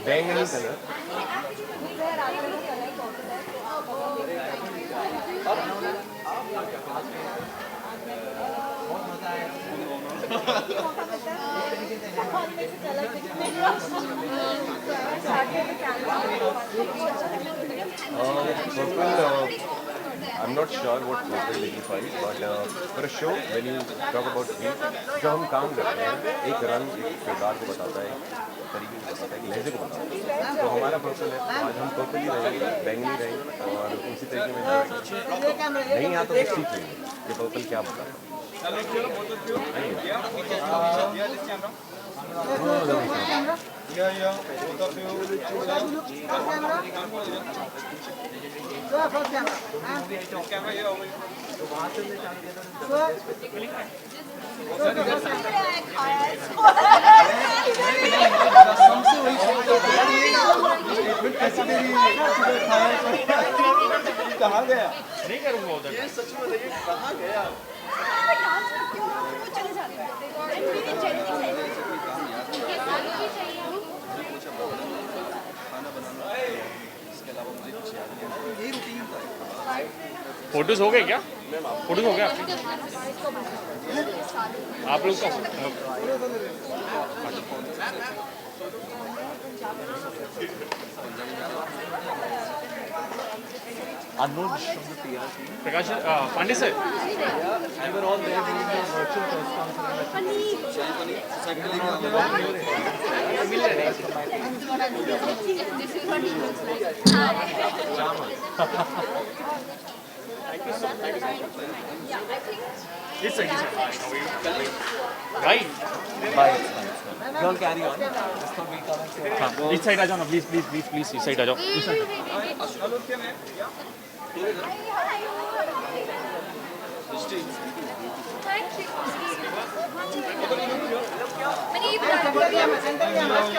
बैंगनी colour. I'm not sure what purple signifies, but for a show, when you talk about theme, जब हम काम करते हैं, एक रंग एक किरदार को बताता है, एक तरीके को बताता है, एक लहजे को बताता है। तो हमारा पर्पल है, तो आज हम पर्पल ही रहेंगे, बैंगनी रहेंगे और उसी तरीके में नहीं आता तो सीख लेंगे कि पर्पल क्या बताता है। कहाँ गया? नहीं करूँगा उधर। ये सच में बताइए कहाँ गया? फोटोज हो गए क्या? फोटोज हो गया आप लोग का? Anuj from the PR team. Prakash Pande sir, We were all there during the virtual press conference. मिल रहे हैं। This side, this side. Right. Bye. You all carry on. Just for we come and say. हाँ, इस side आ जाओ ना, please please please please इस side आ जाओ। इस साइड। मैंने ये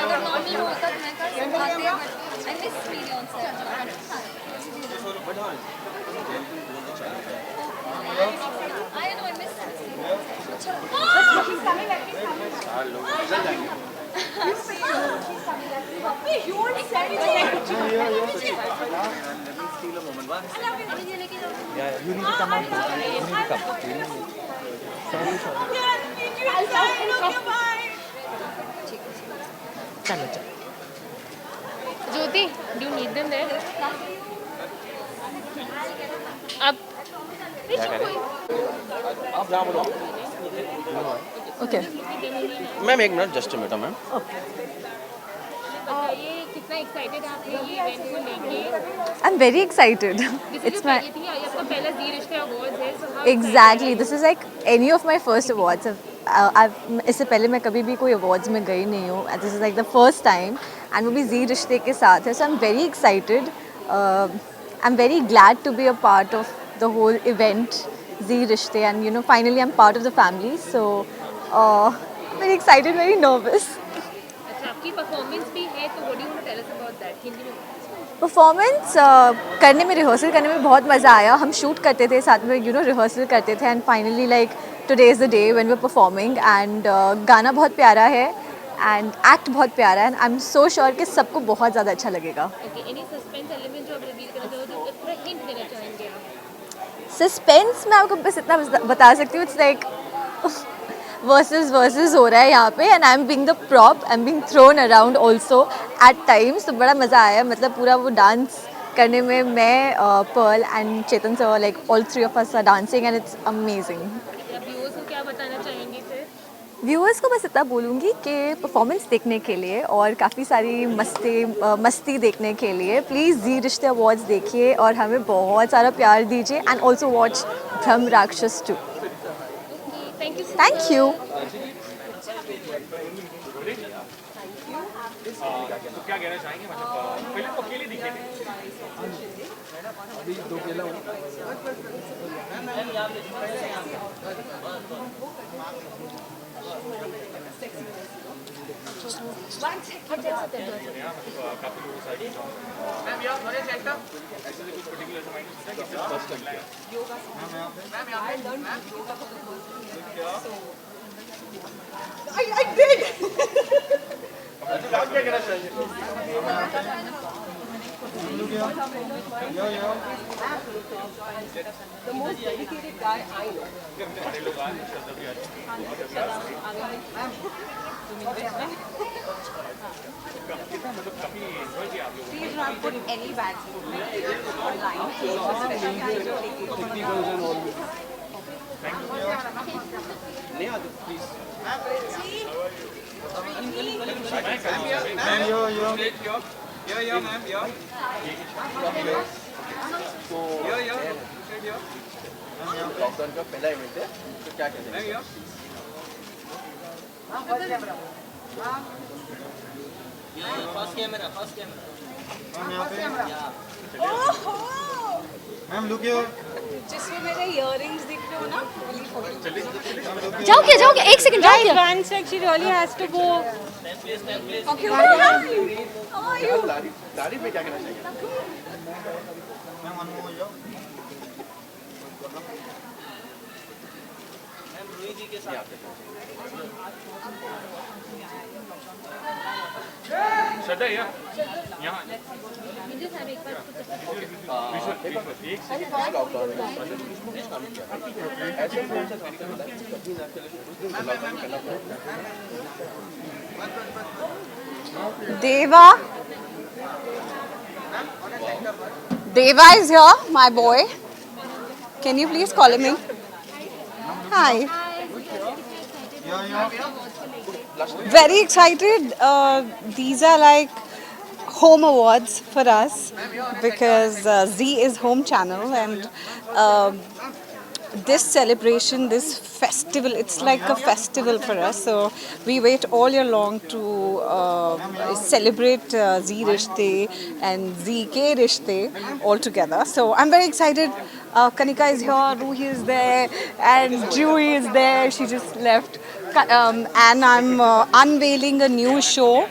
अगर नॉर्मल होता तो मैं कर सकती हूँ। I miss media on set. I know I miss that. She's coming back. She's coming. You won't send it. Yeah, you need to come out. You need to come. Sorry, sorry. चलो चलो। Jyoti, do you need them there? अब आप जहाँ बोलो। okay. Ma'am एक minute, just minute ma'am. ये कितना excited आप ये इवेंट को लेके? I'm very excited. It's my आपका पहला जी रिश्ते अवार्ड्स है, so how exactly. This is like any of my first awards. इससे पहले मैं कभी भी कोई awards में गई नहीं हूँ. This is like the first time, and वो भी जी रिश्ते के साथ है. So I'm very excited. I'm very glad to be a part of the whole event, जी रिश्ते, and you know finally I'm part of the family. So very excited, very nervous. अच्छा, आपकी performance भी है, तो what do you want to tell us about that? Hindi में performance करने में, rehearsal करने में बहुत मज़ा आया. हम शूट करते थे साथ में, यू नो रिहर्सल करते थे, and finally like today is the day when we are performing. And गाना बहुत प्यारा है एंड एक्ट बहुत प्यारा है, and I am so sure कि सबको बहुत ज़्यादा अच्छा लगेगा. ओके, एनी सस्पेंस एलिमेंट जो आप रिवील करना चाहो, जो पूरा हिंट देना चाहेंगे आप? सस्पेंस मैं आपको बस इतना बता सकती हूँ, इट्स लाइक वर्सेस हो रहा है यहाँ पे, and I am being the prop, I am being throne around also eight times. तो बड़ा मज़ा आया, मतलब पूरा वो डांस करने में. मैं Pearl and Chetan sir, like all three of us are dancing and it's amazing. आप व्यूअर्स को क्या बताना चाहेंगे फिर? व्यूअर्स को बस इतना बोलूँगी कि परफॉर्मेंस देखने के लिए और काफ़ी सारी मस्ती देखने के लिए प्लीज़ जी रिश्ते अवार्ड्स देखिए और हमें बहुत सारा प्यार दीजिए. एंड ऑल्सो वॉच ब्रह्म राक्षस 2. Thank you. तो क्या कहना चाहेंगे, मतलब पहले तो अकेले दिखे थे। अभी दो केला हूँ। काफी लोगों से मैम यहाँ थोड़े सेंटर ऐसे कुछ पर्टिकुलर माइंड है कि फर्स्ट टाइम योगा मैम यहाँ पे ma'am yoga I did. The most dedicated guy I know. Please not put any bad online. Technicals and all. Ma'am, yo, ma'am, yo. Lockdown का पहला इवेंट है तो क्या कहते हैं Ma'am, look here. जिसमें मेरे earrings दिख रहे हो ना? जाओ क्या एक सेकंड जाओ क्या One sec, she really has to go. Okay, how are you? दाढ़ी पे क्या कहना चाहिए Ma'am, one more, yo. श्रद्धा यहाँ मुझे सर एक बार लॉकडाउन में काम किया ऐसे कौन सा तरीका होता है कभी ना चले उस दिन लॉकडाउन करना पड़ेगा Deva is here, my boy. Can you please call him in? Hi. Very excited. These are like home awards for us because Z is home channel and this celebration, this festival, it's like a festival for us. So we wait all year long to celebrate Z Rishte and ZK Rishte all together. So I'm very excited. Kanika is here, Ruhi is there, and Juhi is there. She just left. And I'm unveiling a new show.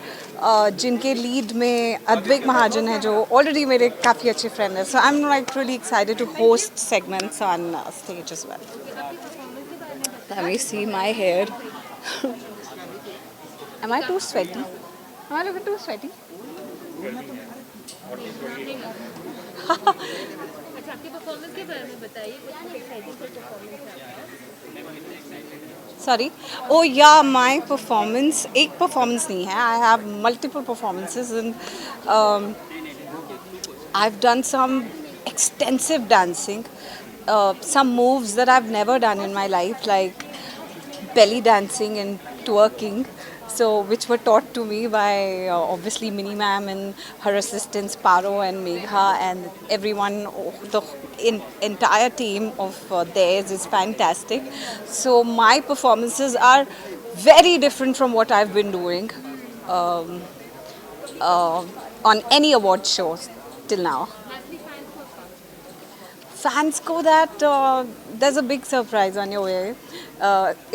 जिनके lead में अद्वैक महाजन है जो already मेरे काफ़ी अच्छे friend है. So I am like really excited to host segments on stage as well. Let me see my hair. Am I too sweaty? Am I looking too sweaty? अच्छा आपकी परफॉर्मेंस के बारे में बताइए कुछ एक्साइटिंग परफॉर्मेंस है Sorry. Oh yeah, my performance. एक performance नहीं है. I have multiple performances and I've done some extensive dancing. Some moves that I've never done in my life, like belly dancing and twerking. So, which were taught to me by obviously Mini Ma'am and her assistants Paro and Megha and everyone. The entire team of theirs is fantastic. So my performances are very different from what I've been doing on any award shows till now. Fans go that there's a big surprise on your way,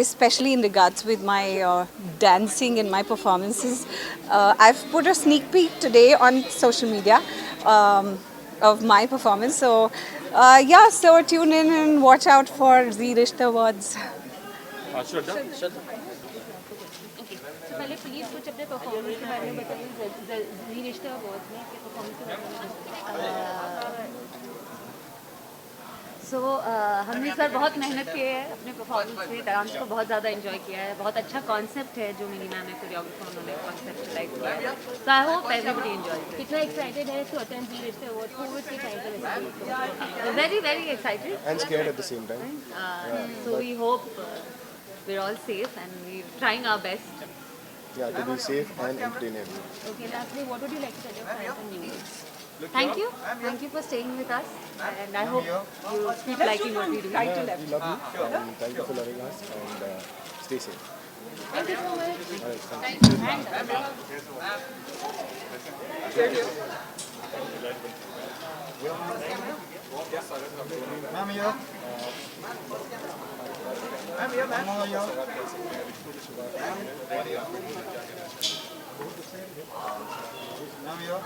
especially in regards with my dancing and my performances. I've put a sneak peek today on social media of my performance. So yeah, so tune in and watch out for Z Rishta Awards. Shraddha okay तो पहले please कुछ अपने performance के बारे में बताइए जी रिश्ते awards में आपके परफॉर्मेंस के बारे में सो हमने इस बार बहुत मेहनत की है अपने परफॉर्मेंस में. डांस को बहुत ज़्यादा एंजॉय किया है. बहुत अच्छा कॉन्सेप्ट है जो मिनी मैम है कोरियोग्राफर उन्होंने कॉन्सेप्टलाइज किया है. So I hope everybody enjoy. कितना एक्साइटेड है to attend Zee Rishtey award को which excited very very excited And scared at the same time. So we hope we're all safe and we're trying our best. Yeah, to be safe and entertain everyone. Okay lastly what would you like to tell your friends and news Thank you for staying with us and I hope you keep liking what we do. Yeah, we love you and thank you for loving us and stay safe. Thank you so much All right, thank you. Ma'am, yo. One more, yo. Ma'am, yo.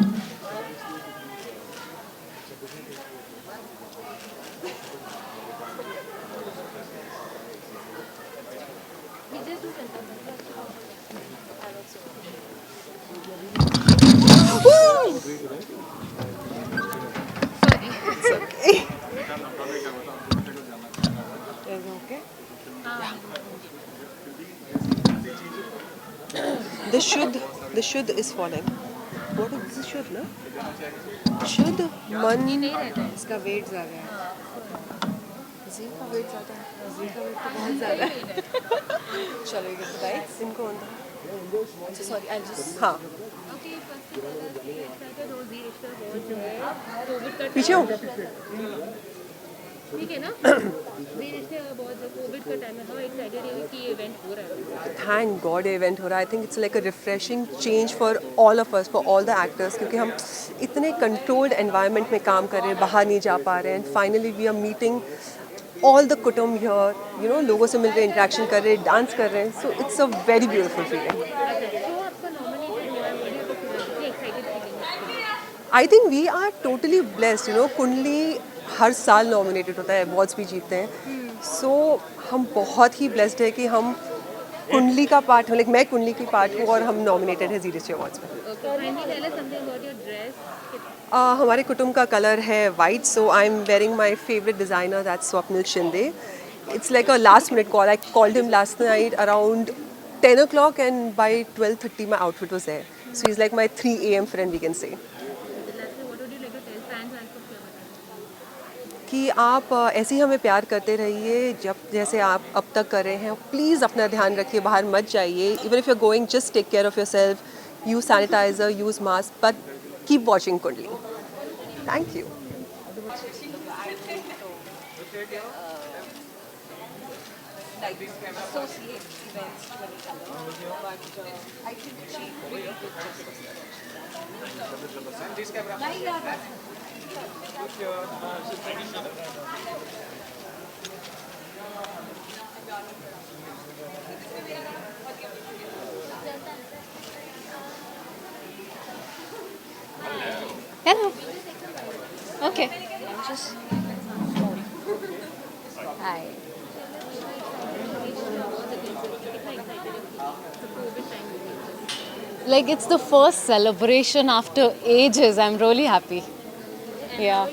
We just do The शुद्ध is falling. What is this शुद्ध ना? शुद्ध मन इसका wait ज़्यादा है। जी का wait ज़्यादा है। जी का वेट तो बहुत ज़्यादा है। चलो ये बताइए इनको अंदर। सॉरी आई जस्ट हाँ okay first of all excited हो जी रिश्ता बहुत जो है कोविड का पीछे हो। ठीक है ना जी रिश्ते बहुत जो कोविड का टाइम है हाउ एक्साइटेड है कि ये इवेंट हो रहा है थैंक गॉड ये इवेंट हो रहा है। I think it's like a refreshing change for all of us, for all the actors, क्योंकि हम इतने कंट्रोल्ड एनवायरनमेंट में काम कर रहे हैं, बाहर नहीं जा पा रहे हैं। And finally we are meeting all the kutumb here, you know, लोगों से मिल रहे हैं, इंटरेक्शन कर रहे हैं, डांस कर रहे हैं। So it's a very beautiful feeling. तो आपका नॉमिनेटेड हुआ है मुझे तो कितनी excited feeling I think we are totally blessed, you know. कुंडली हर साल नॉमिनेटेड होता है, अवार्ड्स भी जीतते हैं। सो हम बहुत ही ब्लेस्ड है कि हम कुंडली का पार्ट हूँ, लाइक मैं कुंडली की पार्ट हूँ और हम नॉमिनेटेड है जी रिश्ते अवार्ड्स में। हमारे कुटुंब का कलर है white, so I am wearing my favourite designer, that's Swapnil Shinde. It's like a last minute call. I called him last night around 10 o'clock and by 12:30 my outfit was there. So he's like my 3 a.m. friend, we can say. कि आप ऐसे ही हमें प्यार करते रहिए जब जैसे आप अब तक कर रहे हैं। प्लीज़ अपना ध्यान रखिए, बाहर मत जाइए। Even if you are going, just take care of yourself, use sanitiser, use mask, but keep watching Kundali. Thank you. Hello. Okay. Just. Hi. Like it's the first celebration after ages. I'm really happy. Yeah.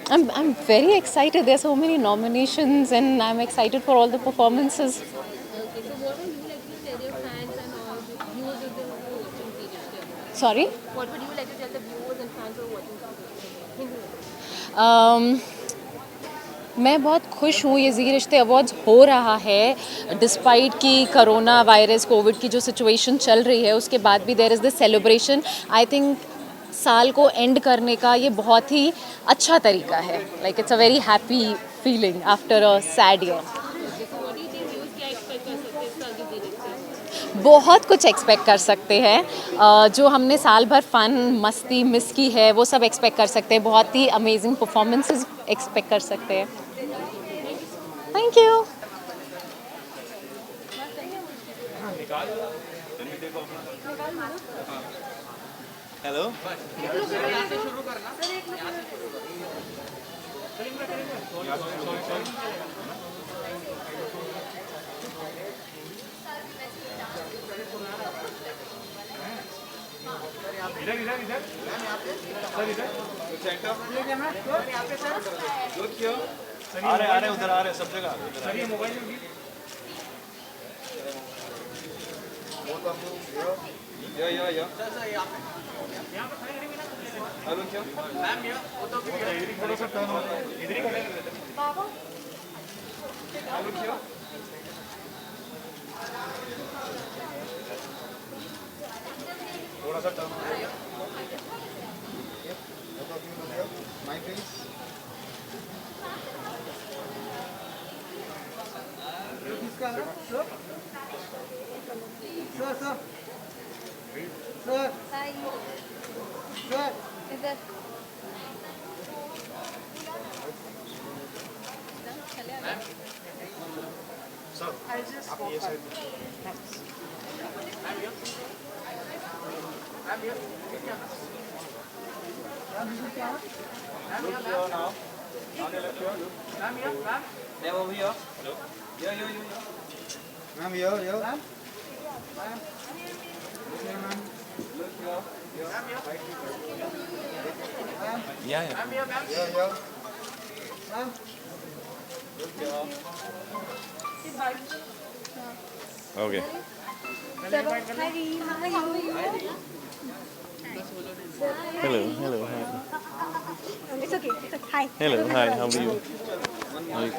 I'm very excited. There's so many nominations and I'm excited for all the performances. Sorry? What would you like to tell the viewers and fans who are watching? मैं बहुत खुश हूँ ये जी रिश्ते awards हो रहा है despite कि कोरोना वायरस कोविड की जो सिचुएशन चल रही है उसके बाद भी there is this celebration. I think साल को एंड करने का ये बहुत ही अच्छा तरीका है। Like it's a very happy feeling after a sad year. बहुत कुछ एक्सपेक्ट कर सकते हैं। जो हमने साल भर फन मस्ती मिस की है वो सब एक्सपेक्ट कर सकते हैं। बहुत ही अमेजिंग परफॉर्मेंसेस एक्सपेक्ट कर सकते हैं। Thank you. हेलो इधर इधर इधर सर इधर सेंटर आ रहे उधर आ रहे सब जगह सर ये मोबाइल में या यहां पे खड़े हेलो क्या मैम ये इधर ही थोड़ा सा टर्न हो इधर ही खड़े बाबा हेलो क्या थोड़ा सा टर्न माइक प्लीज किसका है sir sir sir sir hi sir इधर सर आप ये side Okay. Hello, hi. It's okay. Hi. Hello, hi, how are you? How are you?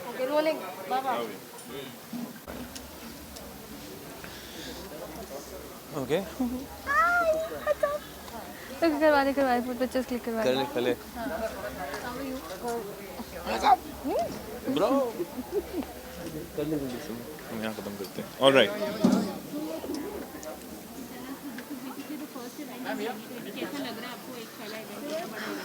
Okay, rolling. Baba. Okay. करवा दे फुट पिक्चर्स क्लिक करवा कर ले पहले ब्रो कर ले जल्दी से हम यहाँ खत्म करते हैं ऑलराइट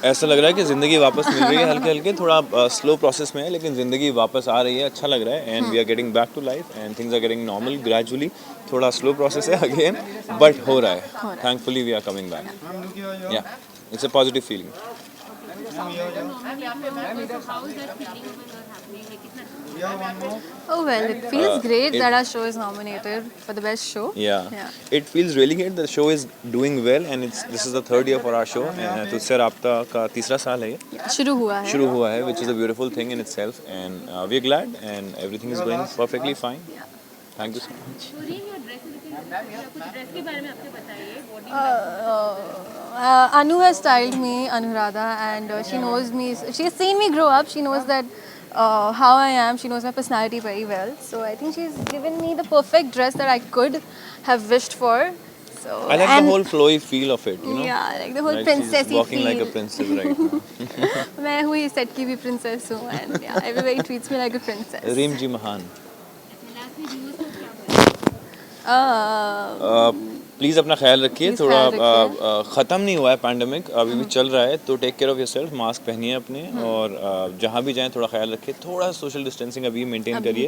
ऐसा लग रहा है कि ज़िंदगी वापस मिल रही है हल्के हल्के थोड़ा स्लो प्रोसेस में है लेकिन ज़िंदगी वापस आ रही है अच्छा लग रहा है and we are getting back to life and things are getting normal gradually थोड़ा स्लो प्रोसेस है अगेन बट हो रहा है thankfully we are coming back yeah it's a positive feeling Oh well, it feels great that our show is nominated for the best show. Yeah. It feels really great. The show is doing well, and this is the third year for our show. तुझसे राब्ता का तीसरा साल है ये. शुरू हुआ है. Which is a beautiful thing in itself, and we're glad, and everything is going perfectly fine. Thank you so much. Anu has styled me, Anuradha, and she knows me. She has seen me grow up. She knows that how I am. She knows my personality very well. So I think she's given me the perfect dress that I could have wished for. So I like the whole flowy feel of it. You know? Yeah, I like the whole like princessy she's walking feel. like a princess right now. मैं हुई set की भी princess हूँ, and yeah, everybody treats me like a princess. Reem ji Mahan. Please अपना ख्याल रखिए थोड़ा ख़त्म नहीं हुआ है पैंडमिक अभी भी चल रहा है तो take care of yourself mask पहनिए अपने और जहाँ भी जाएं थोड़ा ख्याल रखिए थोड़ा सोशल डिस्टेंसिंग अभी मेंटेन करिए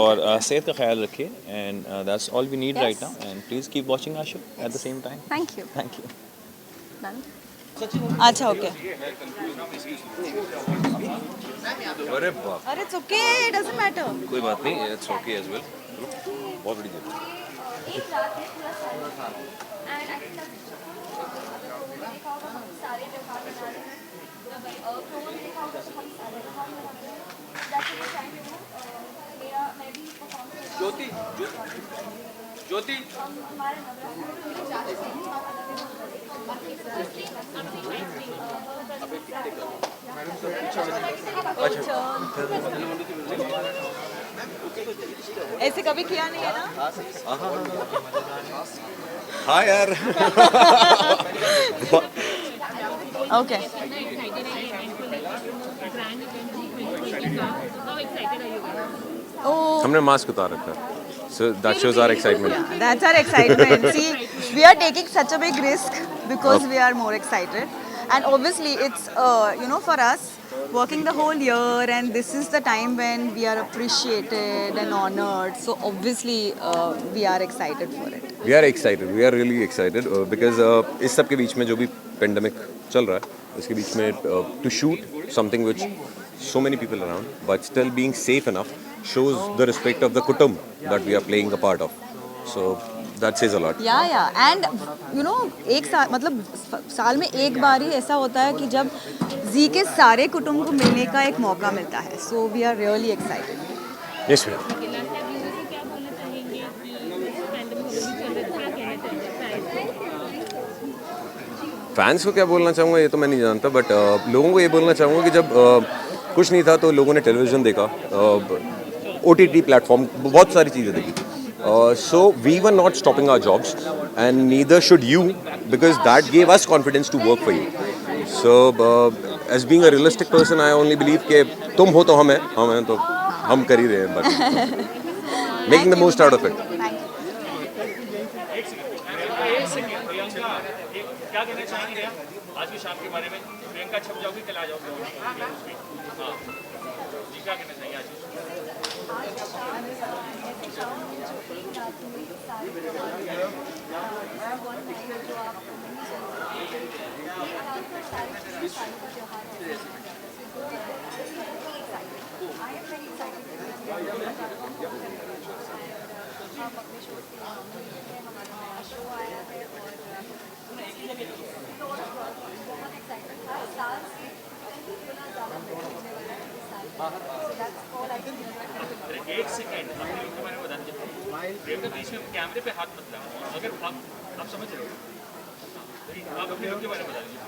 और सेहत का ख्याल रखिए and that's all we need right now and please keep watching our show at the same time thank you अच्छा ओके अरे बाप अरे it's okay it doesn't matter कोई बात नहीं इट्स ओके एज वेल बहुत बड़ी जगह एक रात में पूरा साल एंड आई थिंक देखा होगा हम सारे त्योहार मना रहे हैं प्रोमो में देखा होगा तो हम सारे त्योहार मना रहे हैं दैट्स व्हाट आई डू मेरा मैं भी परफॉर्म ज्योति ज्योति हम हमारे नवरात्र जा चुके हैं बाकी ऐसे कभी किया नहीं है ना हाँ यार ओके हमने मास्क उतार रखा है so that shows our excitement That's our excitement. See, we are taking such a big risk because we are more excited. And obviously, it's, for us, working the whole year and this is the time when we are appreciated and honored. So obviously, we are excited for it. we are excited we are really excited because इस सब के बीच में जो भी pandemic चल रहा है इसके बीच में to shoot something which so many people around but still being safe enough shows the respect of the kutum that we are playing a part of so that says a lot Yeah. And एक साल मतलब साल में एक बार ही ऐसा होता है कि जब जी के सारे कुटुंब को मिलने का एक मौका मिलता है. So we are really excited. yes ma'am fans को क्या बोलना चाहूँगा ये तो मैं नहीं जानता बट लोगों को ये बोलना चाहूँगा कि जब कुछ नहीं था तो लोगों ने टेलीविज़न देखा OTT प्लेटफॉर्म बहुत सारी चीज़ें देखी so we were not stopping our jobs and neither should you because that gave us confidence to work for you so as being a realistic person I only believe कि तुम हो तो हम हैं तो हम कर ही रहे हैं but making the most out of it क्या कहना चाहेंगे आज की शाम के बारे में प्रियंका छप जाओगी कल आ जाओगे हाँ जी क्या कहना चाहिए हम अपने शो के लिए नॉमिनेटेड हैं, हमारा नया शो आया है और बहुत एक्साइटेड था साल से इतना ज़्यादा बेटर होने वाला है इस साल। So that's all I can एक सेकेंड अपने लोग के बारे में बता दीजिए। प्रियंका बीच में कैमरे पे हाथ मत लगाओ, अगर आप समझ रहे हो आप अपने लोग के बारे में बता दीजिए।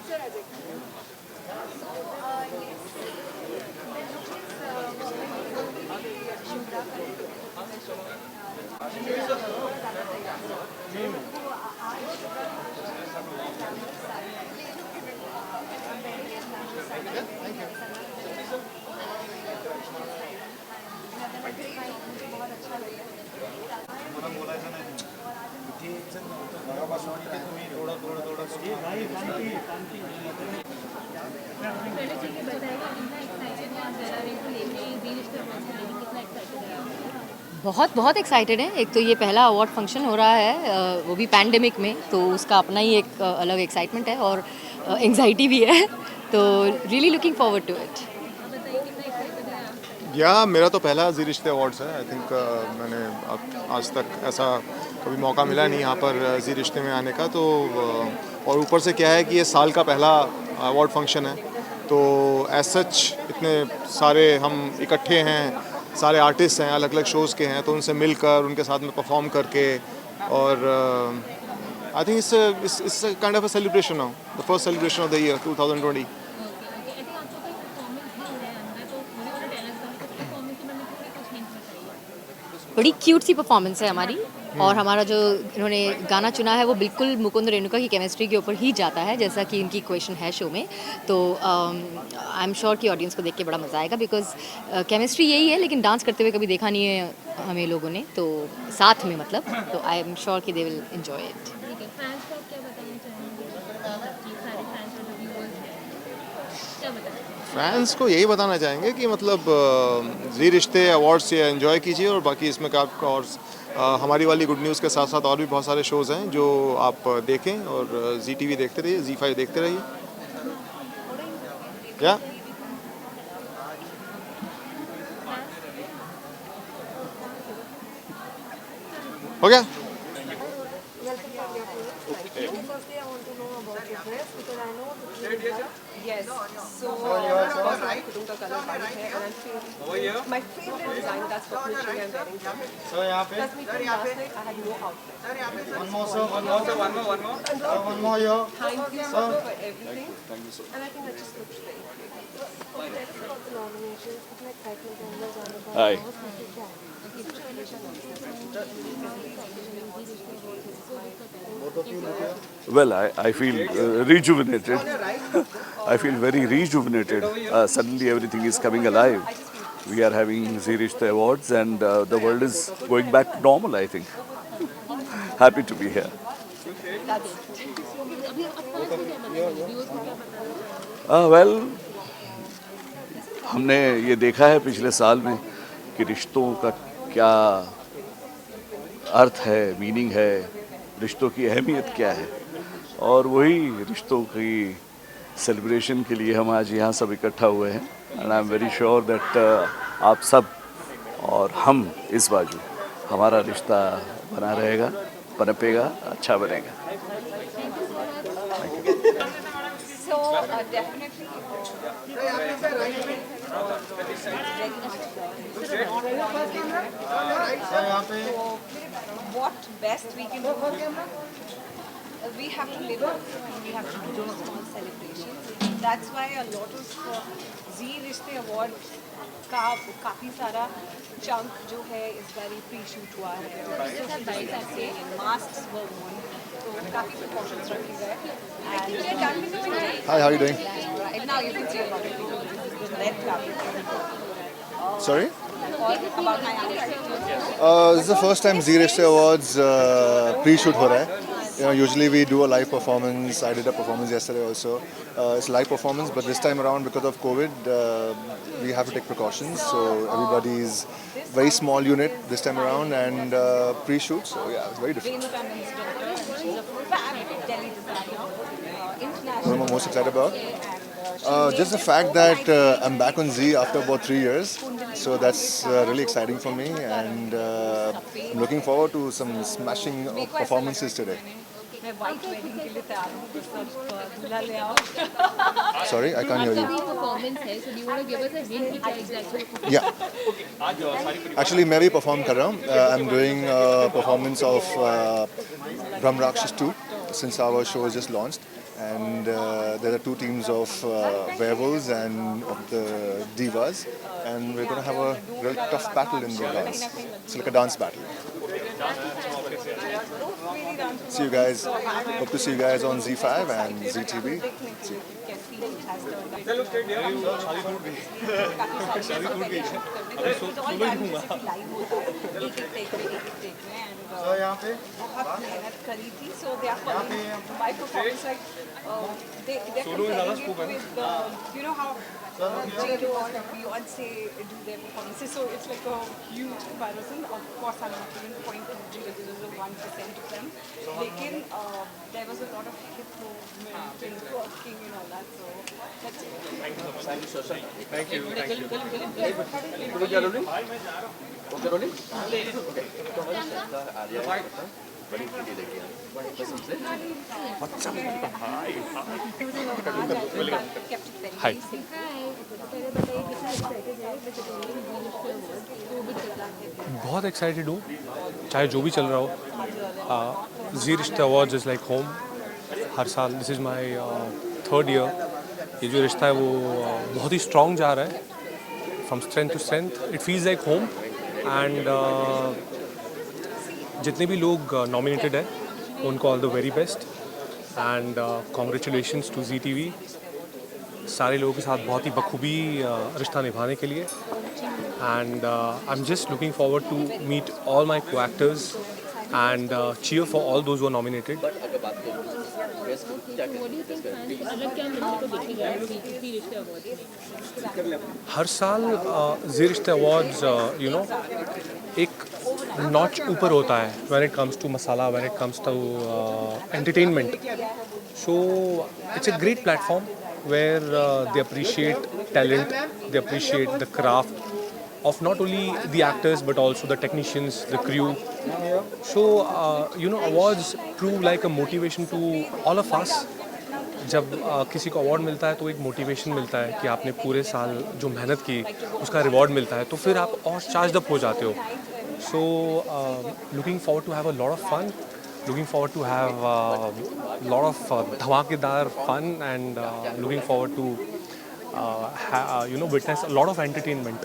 बहुत अच्छा लगा। पहले ठीक है बताइएगा कितना एक्साइटेड हैं आप जरा रेट लेके जी रिश्ते अवार्ड से लेके कितना एक्साइटेड हैं आप? बहुत एक्साइटेड हैं। एक तो ये पहला अवार्ड फंक्शन हो रहा है, वो भी पैंडेमिक में, तो उसका अपना ही एक अलग एक्साइटमेंट है और एंग्जाइटी भी है, तो really looking forward to it. आप बताइए कितना एक्साइटेड हैं आप? या मेरा तो पहला जी रिश्ते अवार्ड्स है। आई थिंक मैंने आज तक ऐसा कभी मौका मिला नहीं यहाँ पर जी रिश्ते में आने का, तो और ऊपर से क्या है कि ये साल का पहला अवार्ड फंक्शन है, तो एज सच इतने सारे हम इकट्ठे हैं, सारे आर्टिस्ट हैं, अलग अलग शोज़ के हैं, तो उनसे मिलकर उनके साथ में परफॉर्म करके, और I think it's kind of a celebration now, the first celebration of the year 2020। बड़ी क्यूट सी परफॉर्मेंस है हमारी, और हमारा जो इन्होंने गाना चुना है वो बिल्कुल मुकुंद रेणुका की केमिस्ट्री के ऊपर ही जाता है, जैसा कि इनकी क्वेश्चन है शो में, तो आई एम श्योर कि ऑडियंस को देख के बड़ा मज़ा आएगा, बिकॉज केमिस्ट्री यही है, लेकिन डांस करते हुए कभी देखा नहीं है हमें लोगों ने, तो साथ में मतलब, तो आई एम श्योर कि दे विल एंजॉय इट। ठीक है, फैंस को आप क्या बताना चाहेंगे? सारे फैंस और जो व्यूअर्स हैं क्या बताएं? फैंस को यही बताना चाहेंगे कि मतलब जी रिश्ते अवार्ड्स ये एंजॉय कीजिए, और बाकी इसमें का आपका और हमारी वाली गुड न्यूज़ के साथ साथ और भी बहुत सारे शोज़ हैं जो आप देखें, और जी टीवी देखते रहिए, जी5 देखते रहिए। या हो गया। Yes. So Kudunka color body hai, and I'm feeling my favorite design. That's what literally I'm wearing. So यहाँ पे. Plus me from last night I had no outfit. One more. Thank you so much for everything. And I think that just looks great. Hi. Well, I feel rejuvenated. I feel very rejuvenated. Suddenly everything is coming alive. We are having Zee Rishte Awards, and the world is going back to normal, I think. Happy to be here. Well, हमने ये देखा है पिछले साल में कि रिश्तों का क्या अर्थ है, मीनिंग है, रिश्तों की अहमियत क्या है, और वही रिश्तों की सेलिब्रेशन के लिए हम आज यहाँ सब इकट्ठा हुए हैं। And I am very sure that आप सब और हम इस बाजू हमारा रिश्ता बना रहेगा, पनपेगा, अच्छा बनेगा। So definitely. What best we can do? We have to live it. We have to do small celebrations. That's why a lot of Zee Rishte Award का काफ़ी सारा chunk जो है इस बारी pre-shoot हुआ है. Masks were worn. So काफ़ी precautions रखे गए. Hi, how are you doing? Right now you can see a lot of people with red carpet. Sorry? About my outfit. This is the first time Zee Rishte Awards pre-shoot हो रहा है. You know, usually we do a live performance. I did a performance yesterday also. It's a live performance, but this time around, because of COVID, we have to take precautions. So everybody's very small unit this time around, and pre-shoot. So yeah, it's very different. She's a fab Delhi designer. What am I most excited about? Just the fact that I'm back on Z after about 3 years, so that's really exciting for me, and I'm looking forward to some smashing of performances today. मैं white wedding के लिए तैयार हूँ, बस अब दूल्हा ले आओ। Sorry, I can't hear you. Performance है, so do you want to give us a hint कि क्या exactly? Yeah. Actually, मैं भी perform कर रहा हूँ. I'm doing a performance of Brahm Rakshas 2 since our show is just launched. And there are 2 teams of werewolves and of the divas, and we're going to have a real tough battle in the dance. It's like a dance battle. See you guys. Hope to see you guys on Z5 and ZTV. See you. बहुत मेहनत करी थी, so they are following my performance like they're comparing it with you know how J.Lo or Beyonce do their performances, so it's like a huge comparison. Of course, I'm not even point to J.Lo, this is 1% of them. Lekin there was a lot of hip movement and twerking and all that, so that's it. Thank you so much. Thank you, Shosha. Thank you. Hi. बहुत excited हूँ, चाहे जो भी चल रहा हो. जी रिश्ता awards is like home. हर साल this is my 3rd year. ये जो रिश्ता है वो बहुत ही स्ट्रॉन्ग जा रहा है, from strength to strength. It feels like home. And जितने भी लोग नॉमिनेटेड हैं उनको all the very best, and congratulations to ZTV. सारे लोगों के साथ बहुत ही बखूबी रिश्ता निभाने के लिए. And I'm just looking forward to meet all my co-actors and cheer for all those who are nominated. What do you think fans अलग क्या मिलने को देखेगा जी रिश्ते अवार्ड? हर साल जी रिश्ते अवार्ड्स एक नॉच ऊपर होता है when it comes to masala, when it comes to entertainment. So it's a great platform where they appreciate talent, they appreciate the craft of not only the actors but also the technicians, the crew. So awards prove like a motivation to all of us. जब किसी को award मिलता है तो एक motivation मिलता है कि आपने पूरे साल जो मेहनत की उसका रिवॉर्ड मिलता है, तो फिर आप और चार्ज अप हो जाते हो. So looking forward to have a lot of fun, looking forward to have a lot of dhamakedar fun, and looking forward to witness a lot of entertainment.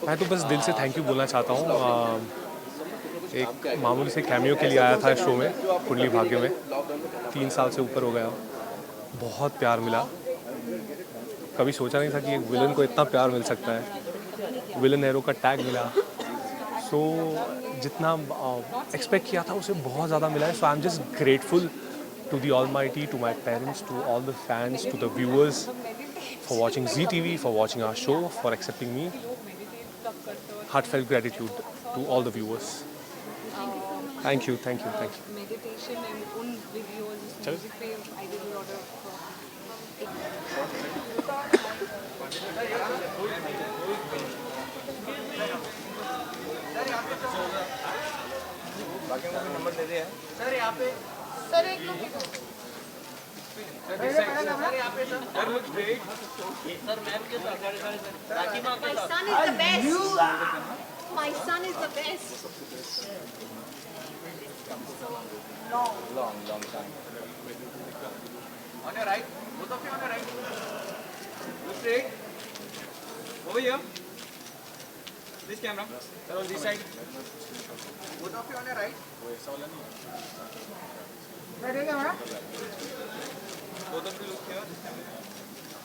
मैं तो बस दिल से थैंक यू बोलना चाहता हूँ. एक मामूली से कैमियो के लिए आया था शो में, कुंडली भाग्य में. 3 साल से ऊपर हो गया. बहुत प्यार मिला. कभी सोचा नहीं था कि एक विलन को इतना प्यार मिल सकता है. विलन हीरो का टैग मिला. सो जितना एक्सपेक्ट किया था उसे बहुत ज़्यादा मिला है. So I am just grateful to the Almighty, to my parents, to all the fans, to the viewers for watching ZTV, for watching our show, for accepting me. Heartfelt gratitude to all the viewers. Thank you, thank you, thank you. Meditation and un videos, music पे I did a lot of number they they sir. यहाँ पे sir एक लोग sir यहाँ पे sir look straight. Sir ma'am के साथ राखी माँ के साथ. My son is the best. Long time. On your right, both of you on your right. Look straight. Over here. This camera. Sir on this side. Both of you on your right. Ready camera? Both of you look here. This camera.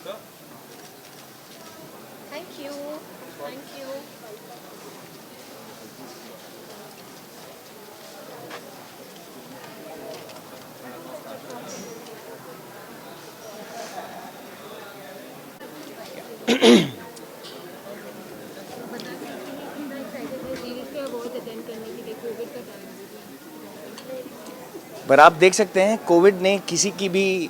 Sir. Thank you. Thank you. पर आप देख सकते हैं Covid ने किसी की भी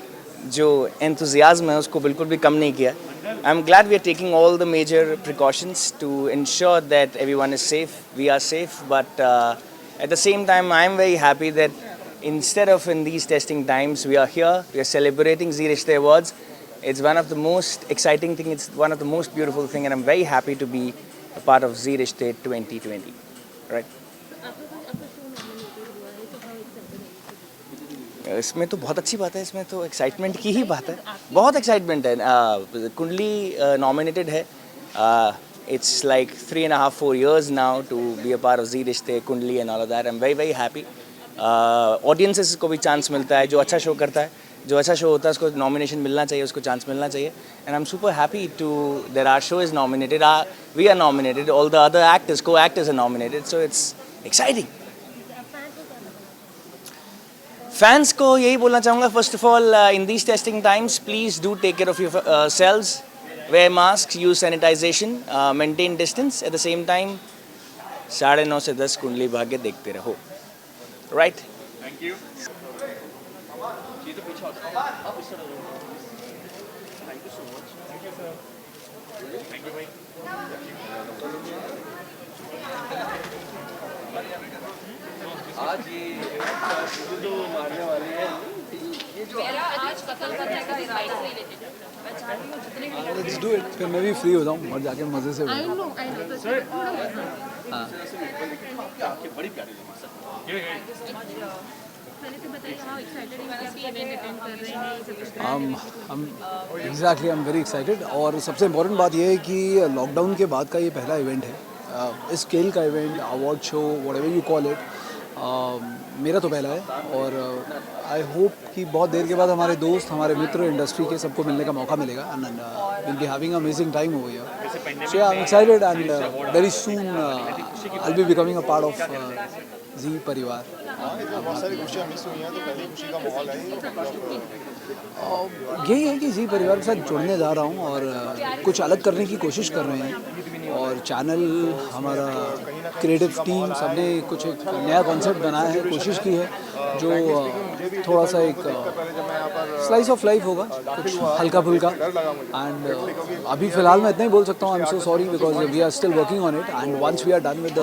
जो एंथुजियाज्म है उसको बिल्कुल भी कम नहीं किया. I am glad we are taking all the major precautions to ensure that everyone is safe. We are safe, but at the same time I am very happy that instead of in these testing times we are here, we are celebrating Zee Rishte Awards. It's one of the most exciting thing, it's one of the most beautiful thing, and I'm very happy to be a part of Zee Rishte 2020. Right? इसमें तो बहुत अच्छी बात है, इसमें तो excitement की ही बात है, बहुत एक्साइटमेंट है. कुंडली नॉमिनेटेड है. It's like 3.5-4 years now to be a part of Zee Rishte, Kundli and all of that. I'm very very happy. Audiences को भी चांस मिलता है, जो अच्छा शो करता है, जो अच्छा शो होता है उसको नॉमिनेशन मिलना चाहिए, उसको चांस मिलना चाहिए. And I'm super happy to that our show is nominated. We are nominated. All the other actors, co-actors are nominated. So it's exciting. Fans को यही बोलना चाहूँगा, first of all, in these testing times, please do take care of yourselves. Wear masks, use sanitization, maintain distance. At the same time, 9:30 से 10 कुंडली भाग्य देखते रहो. Right? Thank you. आज ये जो मारने वाले हैं, आज कतल करने का राइट नहीं लेते. मैं चाहती हूँ जितने भी लेट्स डू इट. फिर मैं भी फ्री हो जाऊँ और जाके मजे से. आई नो हाँ. बड़ी प्यारी पहले तो बताइए हाउ एक्साइटेड हैं कि आप इवेंट अटेंड कर रहे हैं, सब कुछ. Exactly, I am very excited. और सबसे इम्पोर्टेंट बात यह है कि लॉकडाउन के बाद का ये पहला इवेंट है, इस स्केल का event, award show, whatever you call it. मेरा तो पहला है और आई होप कि बहुत देर के बाद हमारे दोस्त, हमारे मित्र, इंडस्ट्री के सबको मिलने का मौका मिलेगा. And will be having amazing time over here. So I am excited and very soon I will be becoming a part of Zee परिवार. बहुत सारी खुशियाँ मिस हुई हैं, तो पहली खुशी का माहौल है. यही है कि जी परिवार के साथ जुड़ने जा रहा हूँ और कुछ अलग करने की कोशिश कर रहे हैं. और चैनल, हमारा क्रिएटिव टीम, सबने कुछ एक नया कॉन्सेप्ट बनाया है, कोशिश की है जो थोड़ा सा एक स्लाइस ऑफ लाइफ होगा, कुछ हल्का फुल्का. एंड अभी फ़िलहाल मैं इतना ही बोल सकता हूँ, I am so sorry because we are still working on it. And once we are done with the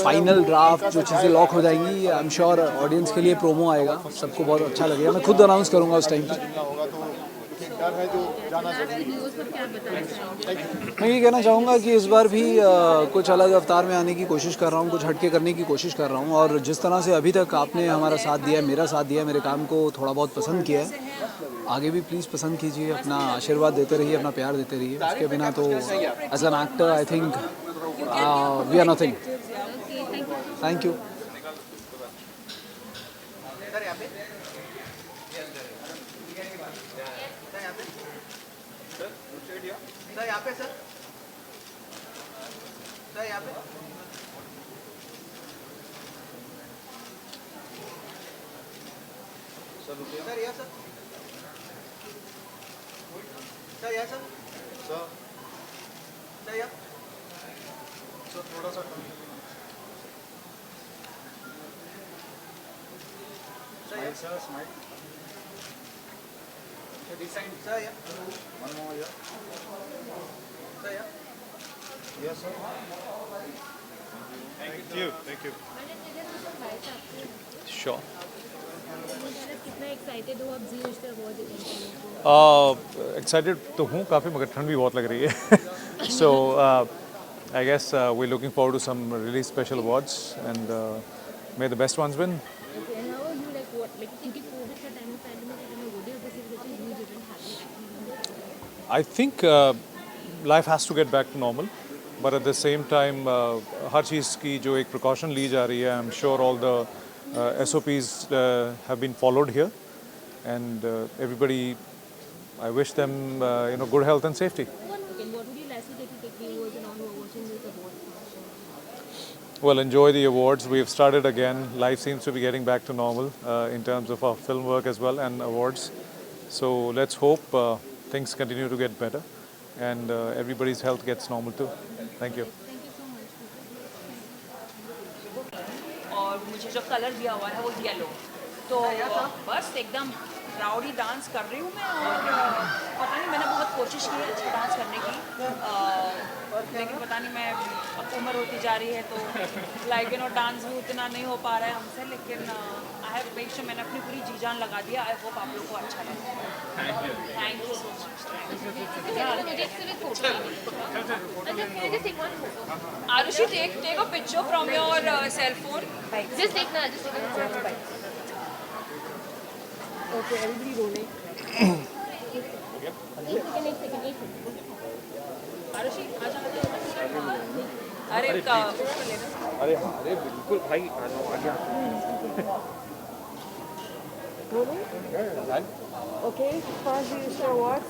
final draft, जो चीज़ें लॉक हो जाएंगी, आई एम श्योर ऑडियंस के लिए प्रोमो आएगा, सबको बहुत अच्छा लगेगा. मैं खुद अनाउंस करूँगा उस टाइम पर. मैं ये कहना चाहूँगा कि इस बार भी कुछ अलग अवतार में आने की कोशिश कर रहा हूँ, कुछ हटके करने की कोशिश कर रहा हूँ. और जिस तरह से अभी तक आपने हमारा साथ दिया है, मेरा साथ दिया है, मेरे काम को थोड़ा बहुत पसंद किया है, आगे भी प्लीज़ पसंद कीजिए, अपना आशीर्वाद देते रहिए, अपना प्यार देते रहिए. उसके बिना तो as an actor I think we are nothing. Thank you. Sir यहाँ पे, सर यहाँ पे. सर यहाँ, सर यहाँ, सर यहाँ. सर थोड़ा सा सर स्माइल. सर यहाँ. One more here. सर यहाँ. Yes, sir. Thank you. Thank you. Sure. कितना एक्साइटेड हो आप जी रिश्ते अवार्ड अटेंड करने को? एक्साइटेड तो हूँ काफ़ी, मगर ठंड भी बहुत लग रही है. So I guess we looking forward to some really special awards and may the best ones win. Okay, and how are you like what like क्योंकि कोविड का टाइम में पैंडेमिक का टाइम वो this is which huge event happening. I think life has to get back to normal, but at the same time हर चीज़ की जो एक precaution ली जा रही है, I'm sure all the SOPs have been followed here, and everybody, I wish them good health and safety. Okay, what would you like to take to viewers and all who are watching this award function? Well, enjoy the awards. We've started again. Life seems to be getting back to normal in terms of our film work as well and awards. So let's hope things continue to get better and everybody's health gets normal too. Thank you. Thank you so much. और और मुझे जो colour दिया हुआ है वो yellow. तो बस एकदम राउडी डांस कर रही हूँ मैं, और पता नहीं मैंने बहुत कोशिश की है अच्छा डांस करने की, लेकिन पता नहीं मैं अब उम्र होती जा रही है तो लाइक डांस भी उतना नहीं हो पा रहा है हमसे, लेकिन आई हैव मेक श्योर मैंने अपनी पूरी जी जान लगा दिया। आई होप आप लोग को अच्छा लगे। Thank you so much. Arushi, take a picture from your cell phone. Just take na, just take a Okay, everybody rolling. एक second. आरुषि, अरे अरे बिल्कुल भाई, आ गया। Okay, first Zee Rishtah Awards.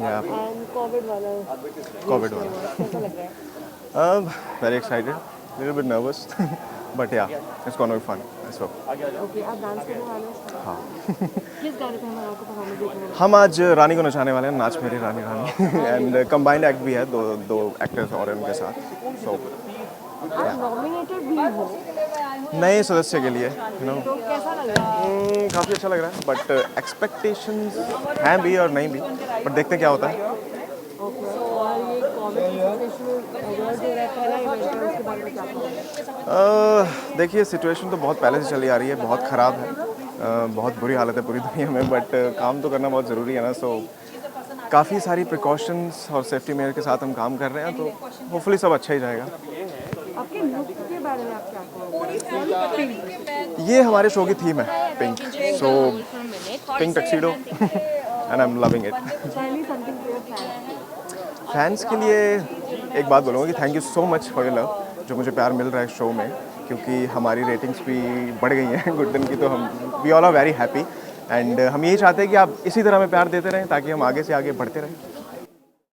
Yeah. And COVID वाला. COVID वाला. कैसा लग रहा है? Very excited, little bit nervous, but yeah, it's gonna be fun. I hope. Okay, आप डांस करने वाले हो? हाँ। किस गाने पे हम आपको परफॉर्मेंस देखने वाले हैं? हम आज रानी को नचाने वाले हैं, नाच मेरी रानी रानी, एंड कंबाइंड एक्ट भी है, दो एक्टर्स और उनके साथ। सो आप नॉमिनेटेड भी हो? नए सदस्य के लिए, यू नो, तो कैसा लग रहा है? काफ़ी अच्छा लग रहा है, बट एक्सपेक्टेशंस हैं भी और नहीं भी, बट देखते हैं क्या होता है। और ये कॉमेडी स्पेशल अवार्ड जो है पहला इवेंट है, उसके बारे में क्या कहोगे? देखिए, सिचुएशन तो बहुत पहले से चली आ रही है, बहुत ख़राब है, बहुत बुरी हालत है पूरी दुनिया में, बट काम तो करना बहुत ज़रूरी है ना। सो काफ़ी सारी प्रिकॉशंस और सेफ्टी मेजर के साथ हम काम कर रहे हैं, तो होपफुली सब अच्छा ही जाएगा। आपके लुक के बारे में आप क्या कहोगे? ये हमारे शो की थीम है, pink, so pink tuxedo and I am loving it. Fans के लिए एक बात बोलूँगा कि thank you so much for your love, जो मुझे प्यार मिल रहा है शो में, क्योंकि हमारी रेटिंग्स भी बढ़ गई हैं गुड दिन की, तो हम we all are very happy, and हम यही चाहते हैं कि आप इसी तरह में प्यार देते रहें ताकि हम आगे से आगे बढ़ते रहें।